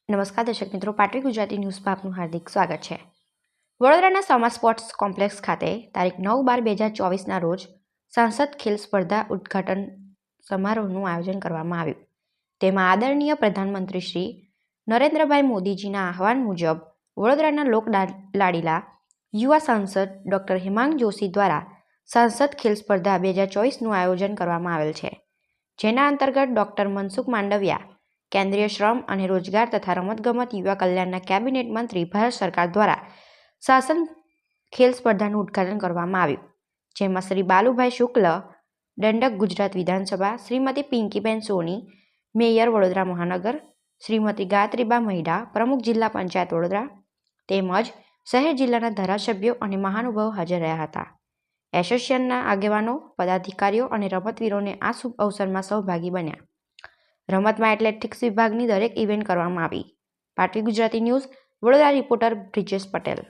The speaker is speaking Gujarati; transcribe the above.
નમસ્કાર દર્શક મિત્રો, પાટવી ગુજરાતી ન્યૂઝમાં આપનું હાર્દિક સ્વાગત છે। વડોદરાના સમા સ્પોર્ટ્સ કોમ્પ્લેક્સ ખાતે તારીખ 9/12/2024ના રોજ સાંસદ ખેલ સ્પર્ધા ઉદ્ઘાટન સમારોહનું આયોજન કરવામાં આવ્યું। તેમાં આદરણીય પ્રધાનમંત્રી શ્રી નરેન્દ્રભાઈ મોદીજીના આહવાન મુજબ વડોદરાના લોક લાડીલા યુવા સાંસદ ડોક્ટર હેમાંગ જોશી દ્વારા સાંસદ ખેલ સ્પર્ધા 2024નું આયોજન કરવામાં આવેલ છે, જેના અંતર્ગત ડોક્ટર મનસુખ માંડવિયા, કેન્દ્રીય શ્રમ અને રોજગાર તથા રમતગમત યુવા કલ્યાણના કેબિનેટ મંત્રી ભારત સરકાર દ્વારા શાસન ખેલ સ્પર્ધાનું ઉદ્ઘાટન કરવામાં આવ્યું, જેમાં શ્રી બાલુભાઈ શુક્લ, દંડક ગુજરાત વિધાનસભા, શ્રીમતી પિંકીબેન સોની, મેયર વડોદરા મહાનગર, શ્રીમતી ગાયત્રીબા મહિડા, પ્રમુખ જિલ્લા પંચાયત વડોદરા તેમજ શહેર જિલ્લાના ધારાસભ્યો અને મહાનુભાવો હાજર રહ્યા હતા। એસોસિએશનના આગેવાનો, પદાધિકારીઓ અને રમતવીરોને આ શુભ અવસરમાં સહભાગી બન્યા। રમતમાં એથ્લેટિક્સ વિભાગની દરેક ઇવેન્ટ કરવામાં આવી। પાટવી ગુજરાતી ન્યૂઝ વડોદરા રિપોર્ટર બ્રિજેશ પટેલ।